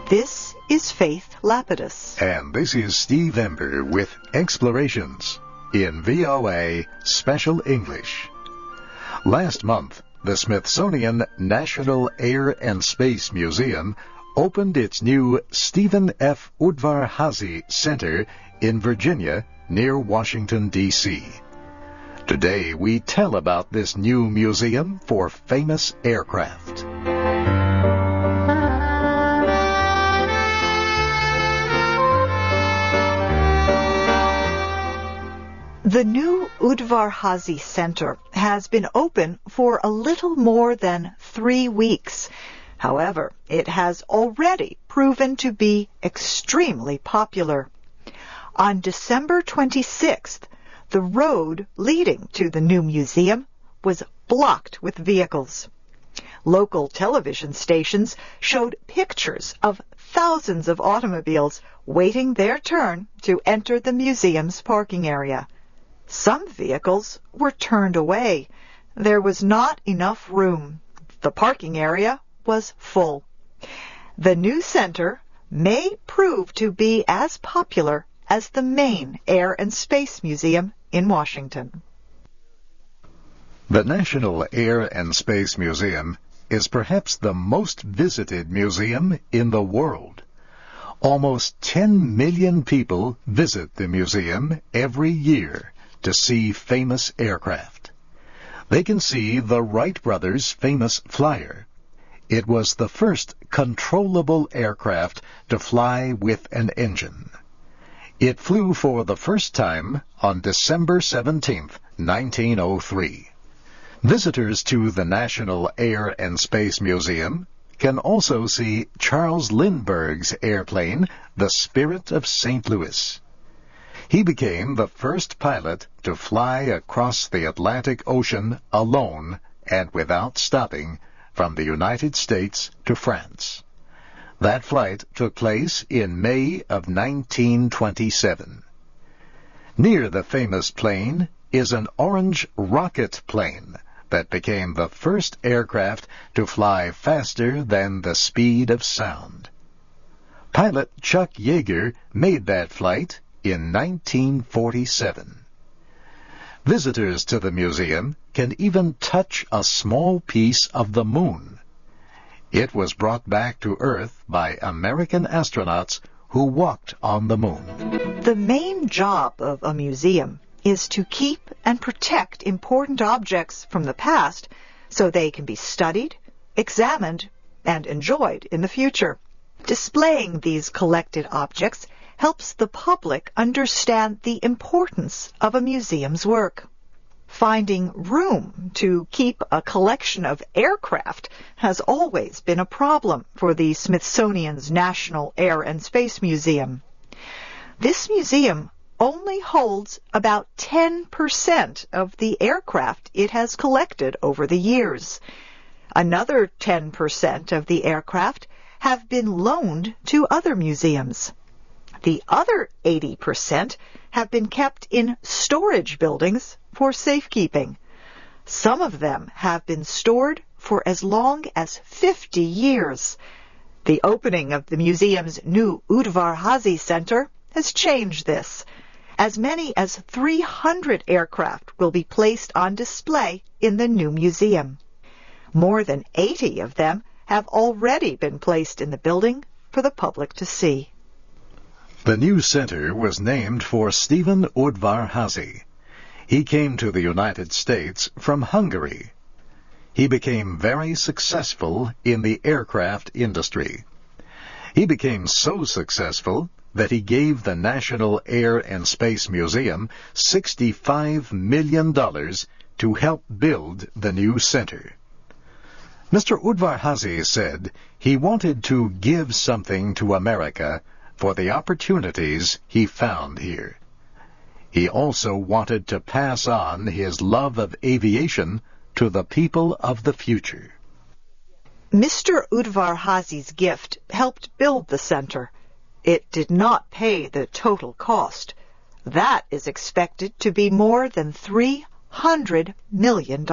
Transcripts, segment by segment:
This is Faith Lapidus. And this is Steve Ember with Explorations in VOA Special English. Last month, the Smithsonian National Air and Space Museum opened its new Stephen F. Udvar-Hazy Center in Virginia near Washington, D.C. Today, we tell about this new museum for famous aircraft. The new Udvar-Hazy Center has been open for a little more than 3 weeks. However, it has already proven to be extremely popular. On December 26th, the road leading to the new museum was blocked with vehicles. Local television stations showed pictures of thousands of automobiles waiting their turn to enter the museum's parking area. Some vehicles were turned away. There was not enough room. The parking area was full. The new center may prove to be as popular as the main Air and Space Museum in Washington. The National Air and Space Museum is perhaps the most visited museum in the world. Almost 10 million people visit the museum every year to see famous aircraft. They can see the Wright brothers' famous Flyer. It was the first controllable aircraft to fly with an engine. It flew for the first time on December 17, 1903. Visitors to the National Air and Space Museum can also see Charles Lindbergh's airplane, the Spirit of St. Louis. He became the first pilot to fly across the Atlantic Ocean alone and without stopping from the United States to France. That flight took place in May of 1927. Near the famous plane is an orange rocket plane that became the first aircraft to fly faster than the speed of sound. Pilot Chuck Yeager made that flight in 1947. Visitors to the museum can even touch a small piece of the moon. It was brought back to Earth by American astronauts who walked on the moon. The main job of a museum is to keep and protect important objects from the past so they can be studied, examined, and enjoyed in the future. Displaying these collected objects helps the public understand the importance of a museum's work. Finding room to keep a collection of aircraft has always been a problem for the Smithsonian's National Air and Space Museum. This museum only holds about 10% of the aircraft it has collected over the years. Another 10% of the aircraft have been loaned to other museums. The other 80% have been kept in storage buildings for safekeeping. Some of them have been stored for as long as 50 years. The opening of the museum's new Udvar-Hazy Center has changed this. As many as 300 aircraft will be placed on display in the new museum. More than 80 of them have already been placed in the building for the public to see. The new center was named for Stephen Udvar-Hazy. He came to the United States from Hungary. He became very successful in the aircraft industry. He became so successful that he gave the National Air and Space Museum $65 million to help build the new center. Mr. Udvar-Hazy said he wanted to give something to America for the opportunities he found here. He also wanted to pass on his love of aviation to the people of the future. Mr. Udvar-Hazy's gift helped build the center. It did not pay the total cost. That is expected to be more than $300 million.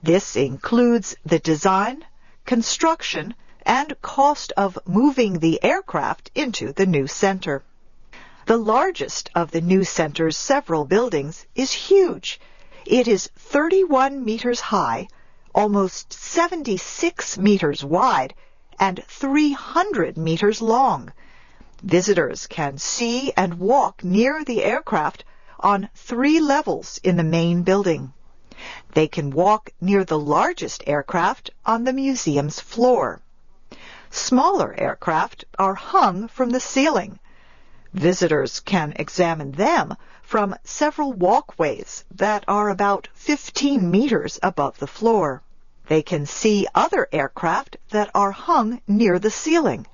This includes the design, construction, and cost of moving the aircraft into the new center. The largest of the new center's several buildings is huge. It is 31 meters high, almost 76 meters wide, and 300 meters long. Visitors can see and walk near the aircraft on 3 levels in the main building. They can walk near the largest aircraft on the museum's floor. Smaller aircraft are hung from the ceiling. Visitors can examine them from several walkways that are about 15 meters above the floor. They can see other aircraft that are hung near the ceiling.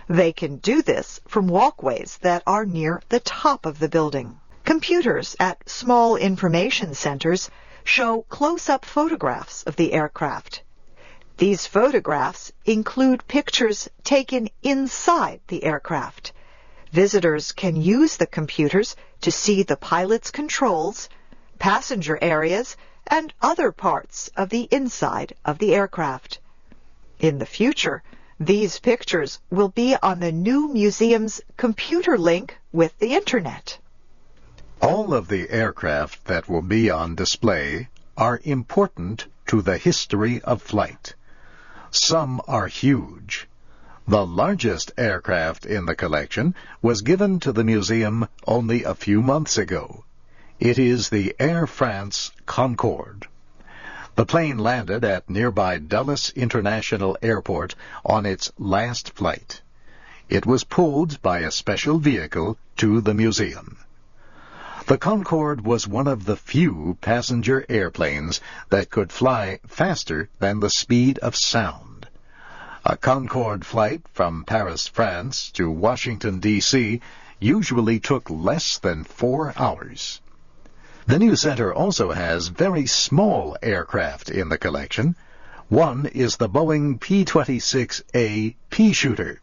They can do this from walkways that are near the top of the building. Computers at small information centers show close-up photographs of the aircraft. These photographs include pictures taken inside the aircraft. Visitors can use the computers to see the pilot's controls, passenger areas, and other parts of the inside of the aircraft. In the future, these pictures will be on the new museum's computer link with the Internet. All of the aircraft that will be on display are important to the history of flight. Some are huge. The largest aircraft in the collection was given to the museum only a few months ago. It is the Air France Concorde. The plane landed at nearby Dulles International Airport on its last flight. It was pulled by a special vehicle to the museum. The Concorde was one of the few passenger airplanes that could fly faster than the speed of sound. A Concorde flight from Paris, France to Washington, D.C. usually took less than 4 hours. The new center also has very small aircraft in the collection. One is the Boeing P-26A Pea-Shooter.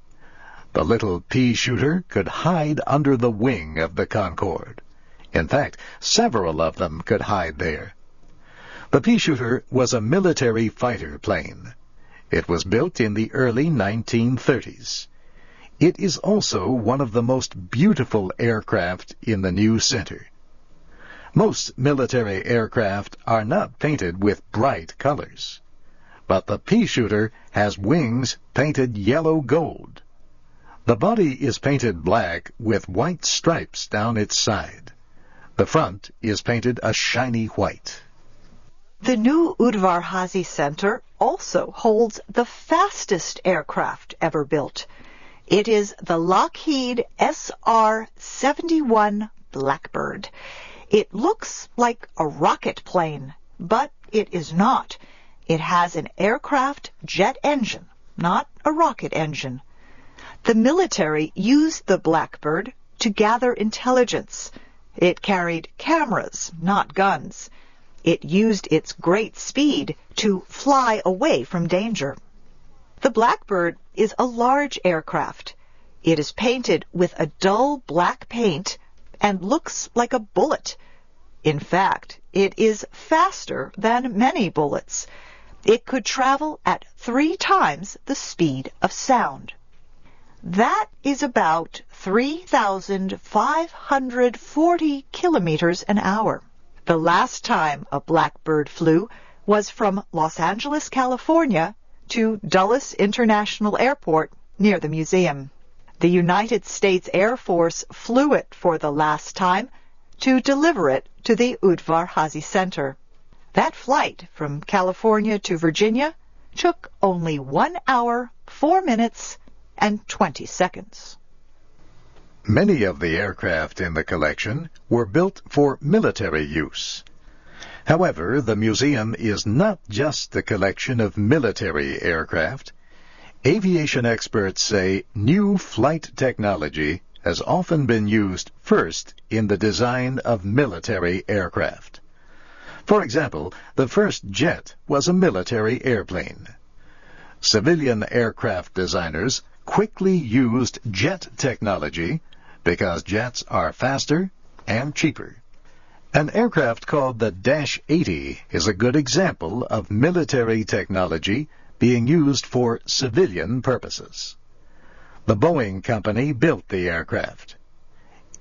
The little Pea-Shooter could hide under the wing of the Concorde. In fact, several of them could hide there. The Pea-Shooter was a military fighter plane. It was built in the early 1930s. It is also one of the most beautiful aircraft in the new center. Most military aircraft are not painted with bright colors, but the Pea-Shooter has wings painted yellow gold. The body is painted black with white stripes down its side. The front is painted a shiny white. The new Udvar-Hazy Center also holds the fastest aircraft ever built. It is the Lockheed SR-71 Blackbird. It looks like a rocket plane, but it is not. It has an aircraft jet engine, not a rocket engine. The military used the Blackbird to gather intelligence. It carried cameras, not guns. It used its great speed to fly away from danger. The Blackbird is a large aircraft. It is painted with a dull black paint and looks like a bullet. In fact, it is faster than many bullets. It could travel at 3 times the speed of sound. That is about 3,540 kilometers an hour. The last time a Blackbird flew was from Los Angeles, California, to Dulles International Airport near the museum. The United States Air Force flew it for the last time to deliver it to the Udvar-Hazy Center. That flight from California to Virginia took only 1 hour, 4 minutes, and 20 seconds. Many of the aircraft in the collection were built for military use. However, the museum is not just a collection of military aircraft. Aviation experts say new flight technology has often been used first in the design of military aircraft. For example, the first jet was a military airplane. Civilian aircraft designers quickly used jet technology because jets are faster and cheaper. An aircraft called the Dash 80 is a good example of military technology being used for civilian purposes. The Boeing company built the aircraft.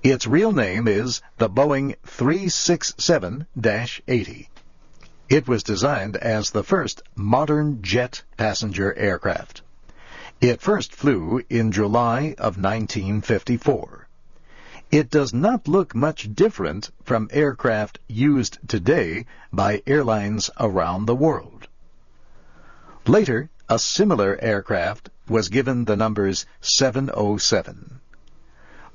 Its real name is the Boeing 367-80. It was designed as the first modern jet passenger aircraft. It first flew in July of 1954. It does not look much different from aircraft used today by airlines around the world. Later, a similar aircraft was given the numbers 707.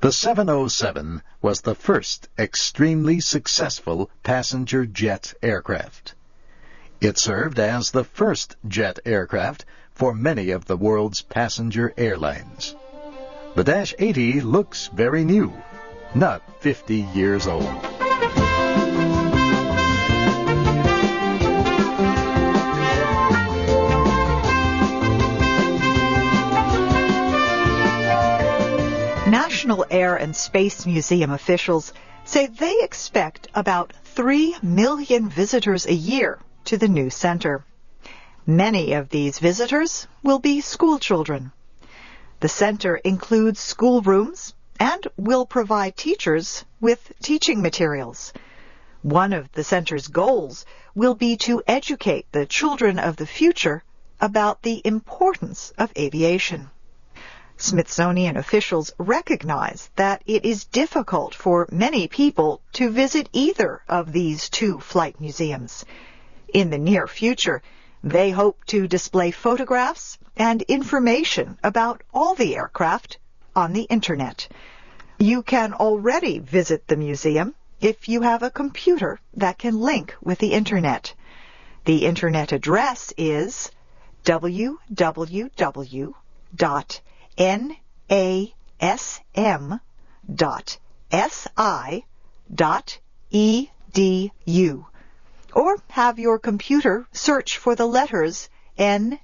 The 707 was the first extremely successful passenger jet aircraft. It served as the first jet aircraft for many of the world's passenger airlines. The Dash 80 looks very new, not 50 years old. National Air and Space Museum officials say they expect about 3 million visitors a year to the new center. Many of these visitors will be school children. The center includes schoolrooms and will provide teachers with teaching materials. One of the center's goals will be to educate the children of the future about the importance of aviation. Smithsonian officials recognize that it is difficult for many people to visit either of these two flight museums. In the near future, they hope to display photographs and information about all the aircraft on the Internet. You can already visit the museum if you have a computer that can link with the Internet. The Internet address is www.nasm.si.edu. Or have your computer search for the letters NASM.